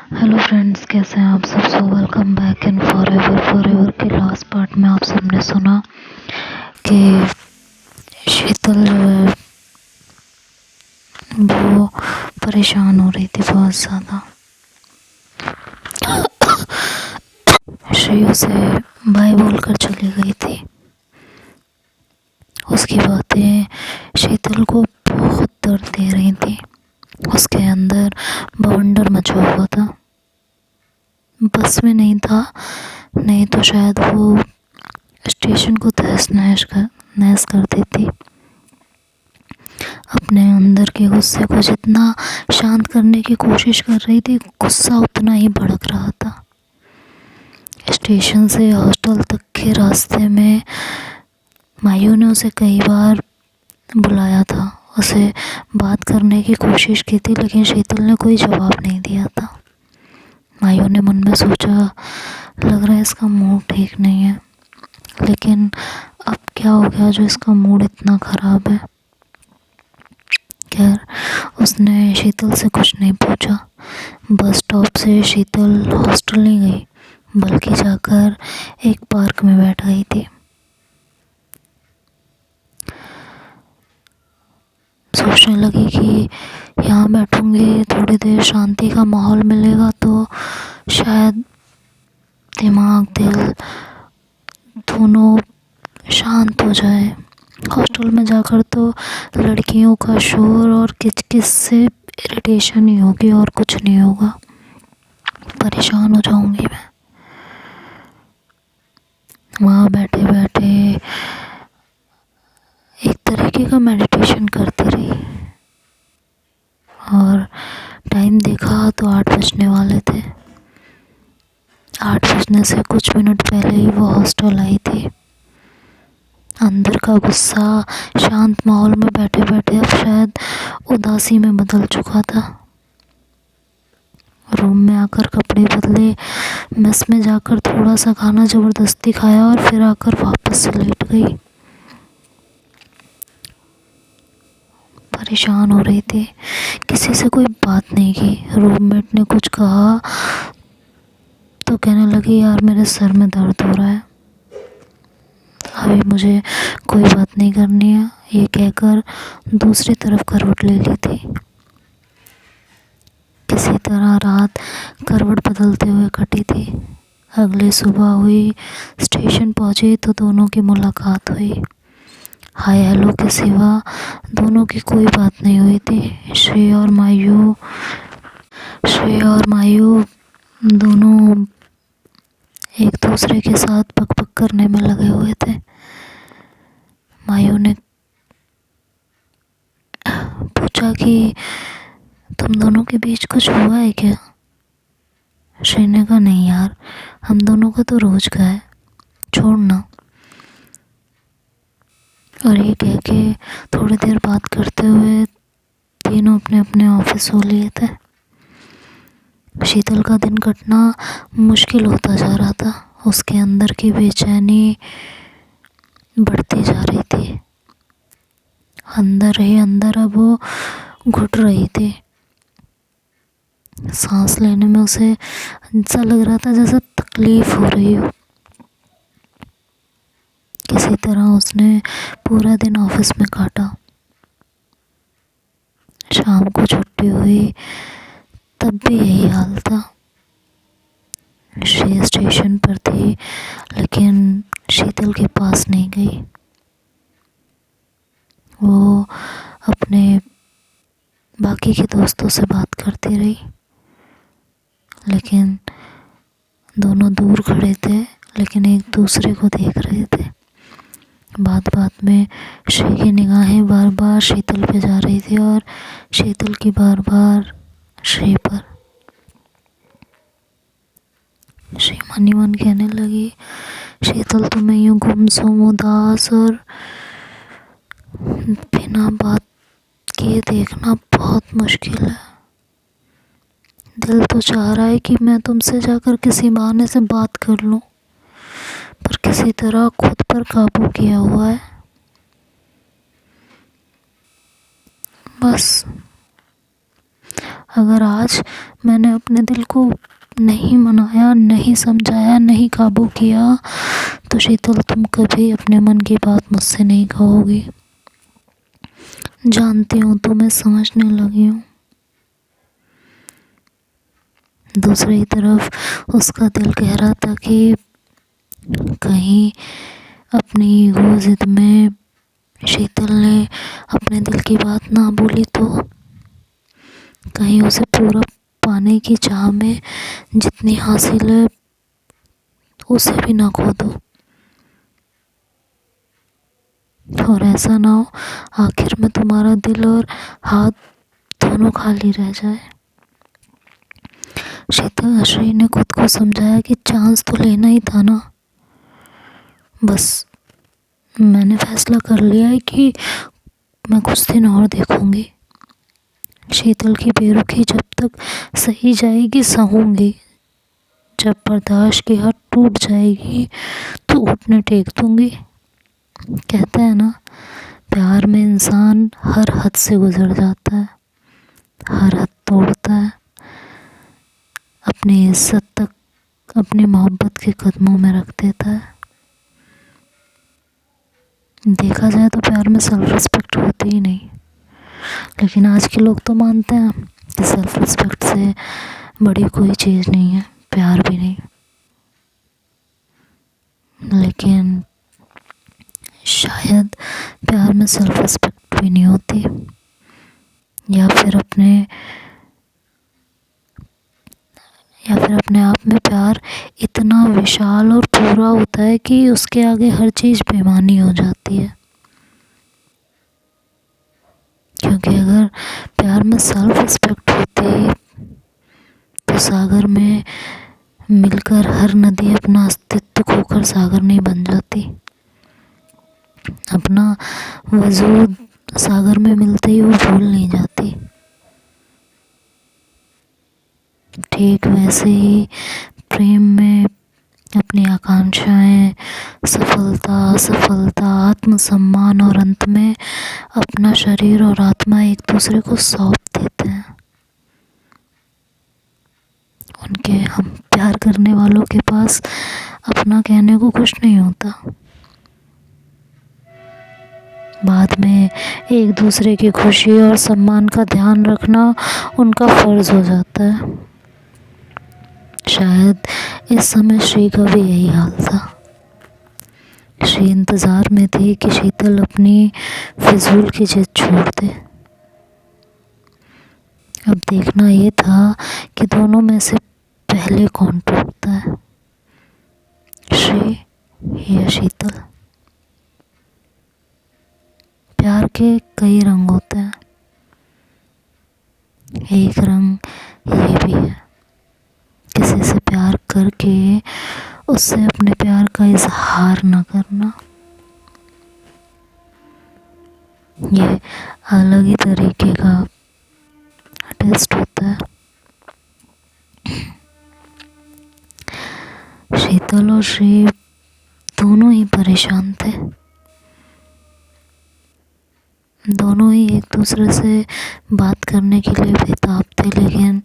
Hello friends, कैसे हैं आप सब। So welcome back in forever के लास्ट पार्ट में आप सबने सुना कि शीतल जो है वो परेशान हो रही थी बहुत ज़्यादा। श्री उसे बाय बोलकर चली गई थी। उसकी बातें शीतल को बहुत दर्द दे रही थी। उसके अंदर बवंडर मचा हुआ था। बस में नहीं था, नहीं तो शायद वो स्टेशन को तहस नहस कर देती। अपने अंदर के गुस्से को जितना शांत करने की कोशिश कर रही थी, गुस्सा उतना ही भड़क रहा था। स्टेशन से हॉस्टल तक के रास्ते में मायू ने उसे कई बार बुलाया था, उसे बात करने की कोशिश की थी, लेकिन शीतल ने कोई जवाब नहीं दिया था। मायू ने मन में सोचा, लग रहा है इसका मूड ठीक नहीं है। लेकिन अब क्या हो गया जो इसका मूड इतना ख़राब है। खैर, उसने शीतल से कुछ नहीं पूछा। बस स्टॉप से शीतल हॉस्टल नहीं गई, बल्कि जाकर एक पार्क में बैठ गई थी। सोचने लगी कि यहाँ बैठूंगी, थोड़ी देर शांति का माहौल मिलेगा तो शायद दिमाग दिल दोनों शांत हो जाए। हॉस्टल में जाकर तो लड़कियों का शोर और किचकिच से इरिटेशन ही होगी और कुछ नहीं होगा। परेशान हो जाऊंगी मैं। वहाँ बैठे बैठे एक तरीके का मेडिटेशन करती रही और टाइम देखा तो 8 बजने वाले थे। 8 बजने से कुछ मिनट पहले ही वो हॉस्टल आई थी। अंदर का गुस्सा शांत माहौल में बैठे बैठे अब शायद उदासी में बदल चुका था। रूम में आकर कपड़े बदले, मेस में जाकर थोड़ा सा खाना ज़बरदस्ती खाया और फिर आकर वापस से लेट गई। परेशान हो रही थी, किसी से कोई बात नहीं की। रूममेट ने कुछ कहा तो कहने लगी, यार मेरे सर में दर्द हो रहा है, अभी मुझे कोई बात नहीं करनी है। ये कहकर दूसरी तरफ करवट ले ली थी। किसी तरह रात करवट बदलते हुए कटी थी। अगली सुबह हुई, स्टेशन पहुंची तो दोनों की मुलाकात हुई। हाय हेलो के सिवा दोनों की कोई बात नहीं हुई थी। श्रेय और मायू दोनों एक दूसरे के साथ पक करने में लगे हुए थे। मायू ने पूछा कि तुम दोनों के बीच कुछ हुआ है क्या। श्रेय ने कहा, नहीं यार, हम दोनों का तो रोज का है, छोड़ना। और ये कह के थोड़ी देर बात करते हुए तीनों अपने अपने ऑफिस सो लिए थे। शीतल का दिन कटना मुश्किल होता जा रहा था। उसके अंदर की बेचैनी बढ़ती जा रही थी। अंदर ही अंदर अब वो घुट रही थी। सांस लेने में उसे ऐसा लग रहा था जैसे तकलीफ हो रही हो। किसी तरह उसने पूरा दिन ऑफिस में काटा। शाम को छुट्टी हुई तब भी यही हाल था। श्रेय स्टेशन पर थी, लेकिन शीतल के पास नहीं गई। वो अपने बाकी के दोस्तों से बात करती रही, लेकिन दोनों दूर खड़े थे, लेकिन एक दूसरे को देख रहे थे। बात बात में श्री की निगाहें बार बार शीतल पे जा रही थी और शीतल की बार बार श्री पर। श्री मनी मन कहने लगी, शीतल तुम्हें यूं गुमसुम, उदास और बिना बात किए देखना बहुत मुश्किल है। दिल तो चाह रहा है कि मैं तुमसे जाकर किसी बहाने से बात कर लूं, पर किसी तरह खुद पर काबू किया हुआ है। बस अगर आज मैंने अपने दिल को नहीं मनाया, नहीं समझाया, नहीं काबू किया, तो शीतल तुम कभी अपने मन की बात मुझसे नहीं कहोगी। जानती हूँ तो मैं समझने लगी हूँ। दूसरी तरफ उसका दिल कह रहा था कि कहीं अपनी ईगो जिद में शीतल ने अपने दिल की बात ना बोली तो कहीं उसे पूरा पाने की चाह में जितनी हासिल है उसे भी ना खो दो, और ऐसा ना हो आखिर में तुम्हारा दिल और हाथ दोनों खाली रह जाए। शीतल श्री ने खुद को समझाया कि चांस तो लेना ही था ना। बस मैंने फैसला कर लिया है कि मैं कुछ दिन और देखूंगी। शीतल की बेरुखी जब तक सही जाएगी सहूंगी, जब बर्दाश्त की हद टूट जाएगी तो घुटने टेक दूंगी। कहते हैं ना, प्यार में इंसान हर हद से गुजर जाता है, हर हद तोड़ता है, अपनी इज्जत तक अपनी मोहब्बत के कदमों में रख देता है। देखा जाए तो प्यार में सेल्फ रिस्पेक्ट होती ही नहीं, लेकिन आज के लोग तो मानते हैं कि सेल्फ रिस्पेक्ट से बड़ी कोई चीज़ नहीं है, प्यार भी नहीं। लेकिन शायद प्यार में सेल्फ रिस्पेक्ट भी नहीं होती, या फिर अपने आप में प्यार इतना विशाल और पूरा होता है कि उसके आगे हर चीज़ बेमानी हो जाती है। क्योंकि अगर प्यार में सेल्फ रिस्पेक्ट होती तो सागर में मिलकर हर नदी अपना अस्तित्व खोकर सागर नहीं बन जाती, अपना वजूद सागर में मिलते ही वो भूल नहीं जाती। ठीक वैसे ही प्रेम में अपनी आकांक्षाएं, सफलता, असफलता, आत्मसम्मान और अंत में अपना शरीर और आत्मा एक दूसरे को सौंप देते हैं। उनके हम प्यार करने वालों के पास अपना कहने को कुछ नहीं होता। बाद में एक दूसरे की खुशी और सम्मान का ध्यान रखना उनका फर्ज हो जाता है। शायद इस समय श्री का भी यही हाल था। श्री इंतज़ार में थी कि शीतल अपनी फिजूल की जिद छोड़ दे। अब देखना ये था कि दोनों में से पहले कौन टूटता है, श्री या शीतल। प्यार के कई रंग होते हैं, एक रंग ये भी है, किसी से प्यार करके उससे अपने प्यार का इजहार न करना। ये अलग ही तरीके का टेस्ट होता है। शीतल और श्री दोनों ही परेशान थे, दोनों ही एक दूसरे से बात करने के लिए बेताब थे, लेकिन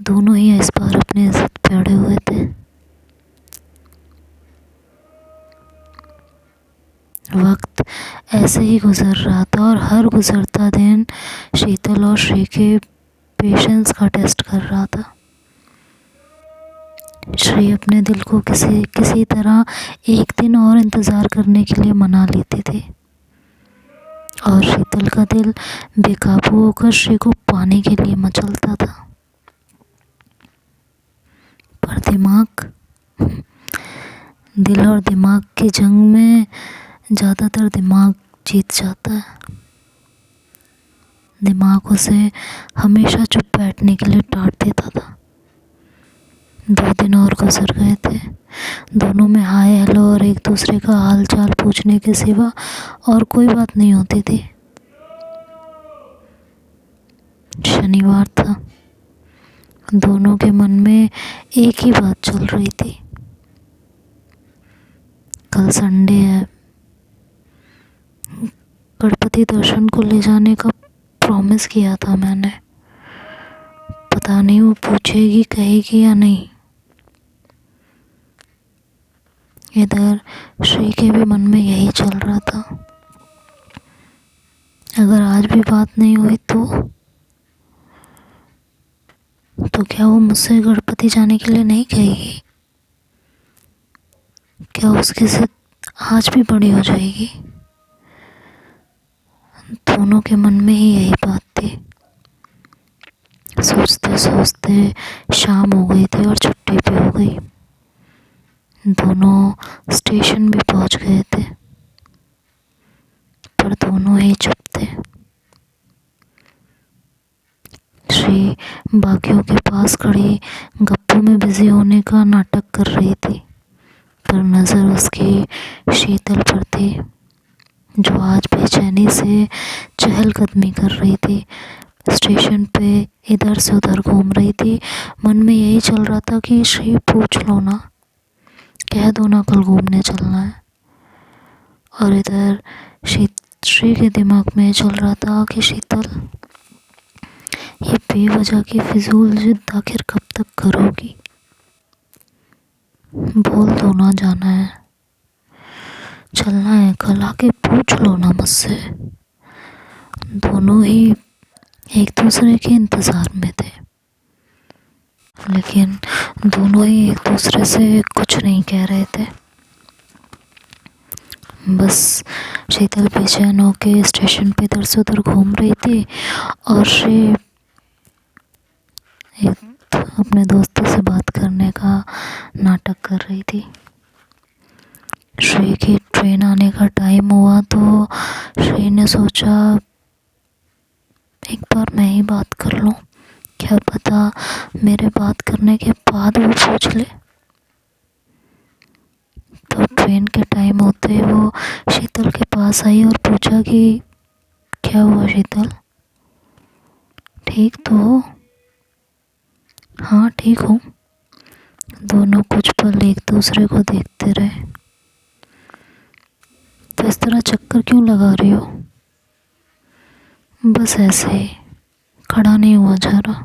दोनों ही इस बार अपनी इज्जत पे अड़े हुए थे। वक्त ऐसे ही गुजर रहा था और हर गुजरता दिन शीतल और श्री के पेशेंस का टेस्ट कर रहा था। श्री अपने दिल को किसी तरह एक दिन और इंतज़ार करने के लिए मना लेती थी, और शीतल का दिल बेकाबू होकर श्री को पाने के लिए मचलता था। पर दिल और दिमाग की जंग में ज़्यादातर दिमाग जीत जाता है। दिमाग उसे हमेशा चुप बैठने के लिए डांट देता था। 2 दिन और गुजर गए थे, दोनों में हाय हेलो और एक दूसरे का हाल चाल पूछने के सिवा और कोई बात नहीं होती थी। शनिवार था, दोनों के मन में एक ही बात चल रही थी, कल संडे है, गणपति दर्शन को ले जाने का प्रॉमिस किया था मैंने, पता नहीं वो पूछेगी कहेगी या नहीं। इधर श्री के भी मन में यही चल रहा था, अगर आज भी बात नहीं हुई तो क्या वो मुझसे गणपति जाने के लिए नहीं कहेगी? क्या उसकी जिद आज भी बड़ी हो जाएगी? दोनों के मन में ही यही बात थी। सोचते सोचते शाम हो गई थी और छुट्टी भी हो गई। दोनों स्टेशन भी पहुंच गए थे, पर दोनों ही चुप थे। श्री बाकियों के पास खड़ी गप्पू में बिजी होने का नाटक कर रही थी, पर नज़र उसकी शीतल पर थी, जो आज बेचैनी से चहलकदमी कर रही थी। स्टेशन पे इधर से उधर घूम रही थी। मन में यही चल रहा था कि श्री पूछ लो ना, कह दो ना कल घूमने चलना है। और इधर श्री के दिमाग में चल रहा था कि शीतल, ये बेवजह की फिजूल जिद आखिर कब तक करोगी? बोल दो ना जाना है, चलना है कल, आके पूछ लो ना मुझसे। दोनों ही एक दूसरे के इंतज़ार में थे, लेकिन दोनों ही एक दूसरे से कुछ नहीं कह रहे थे। बस शीतल बेचैन होके स्टेशन पे इधर से उधर घूम रही थी और श्री अपने दोस्तों से बात करने का नाटक कर रही थी। श्री की ट्रेन आने का टाइम हुआ तो श्री ने सोचा एक बार मैं ही बात कर लूं, क्या पता मेरे बात करने के बाद वो पूछ ले। तो ट्रेन के टाइम होते ही वो शीतल के पास आई और पूछा कि क्या हुआ शीतल, ठीक तो हो? हाँ ठीक हूँ। दोनों कुछ पल एक दूसरे को देखते रहे। तो इस तरह चक्कर क्यों लगा रही हो? बस ऐसे ही, खड़ा नहीं हुआ जा रहा।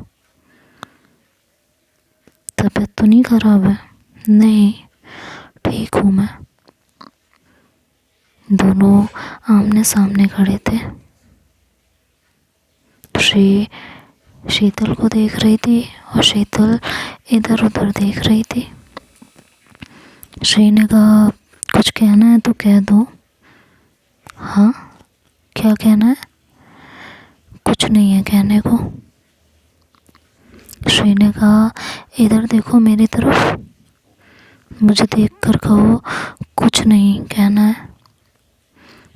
तबीयत तो नहीं खराब है? नहीं, ठीक हूँ मैं। दोनों आमने सामने खड़े थे। श्री शीतल को देख रही थी और शीतल इधर उधर देख रही थी। श्री ने कहा कुछ कहना है तो कह दो। हाँ, क्या कहना है? कुछ नहीं है कहने को। श्री ने कहा इधर देखो मेरी तरफ, मुझे देखकर कहो कुछ नहीं कहना है।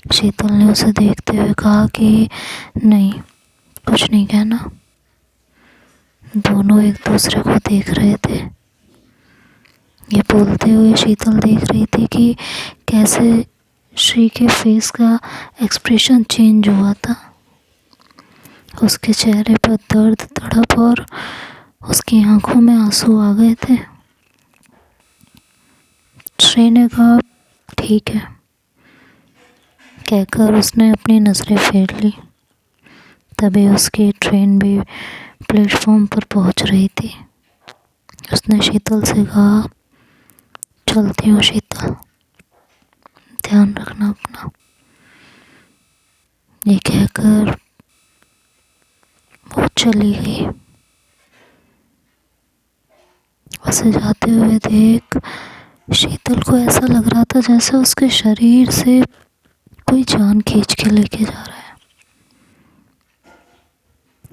शीतल ने उसे देखते हुए कहा कि नहीं, कुछ नहीं कहना। दोनों एक दूसरे को देख रहे थे। ये बोलते हुए शीतल देख रही थी कि कैसे श्री के फेस का एक्सप्रेशन चेंज हुआ था। उसके चेहरे पर दर्द, तड़प और उसकी आंखों में आंसू आ गए थे। श्री ने कहा ठीक है, कहकर उसने अपनी नज़रें फेर ली। तभी उसकी ट्रेन भी प्लेटफॉर्म पर पहुंच रही थी। उसने शीतल से कहा चलती हूँ शीतल, ध्यान रखना अपना। ये कहकर वो चली गई। उसे जाते हुए देख शीतल को ऐसा लग रहा था जैसे उसके शरीर से कोई जान खींच के लेके जा रहा है।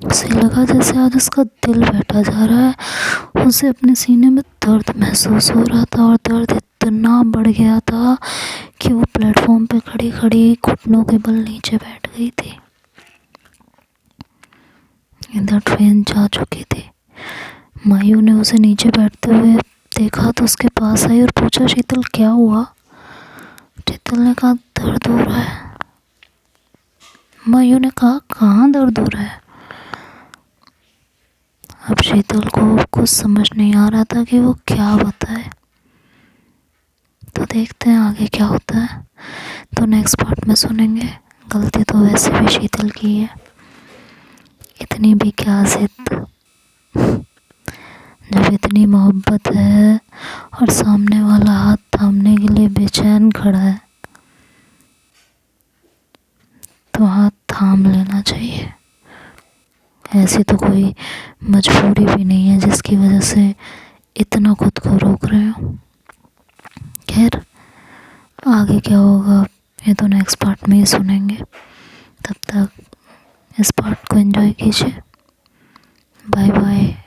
उसे लगा जैसे आज उसका दिल बैठा जा रहा है। उसे अपने सीने में दर्द महसूस हो रहा था और दर्द इतना बढ़ गया था कि वो प्लेटफॉर्म पे खड़ी खड़ी घुटनों के बल नीचे बैठ गई थी। इधर ट्रेन जा चुकी थी। मायू ने उसे नीचे बैठते हुए देखा तो उसके पास आई और पूछा शीतल क्या हुआ? शीतल ने कहा दर्द हो रहा है। मायू ने कहा कहाँ दर्द हो रहा है? अब शीतल को कुछ समझ नहीं आ रहा था कि वो क्या बताए। तो देखते हैं आगे क्या होता है, तो नेक्स्ट पार्ट में सुनेंगे। गलती तो वैसे भी शीतल की है, इतनी भी क्या जिद। जब इतनी मोहब्बत है और सामने वाला हाथ थामने के लिए बेचैन खड़ा है तो हाथ थाम लेना चाहिए। ऐसी तो कोई मजबूरी भी नहीं है जिसकी वजह से इतना खुद को रोक रहे हो। खैर, आगे क्या होगा ये तो नेक्स्ट पार्ट में ही सुनेंगे। तब तक इस पार्ट को एंजॉय कीजिए। Bye bye.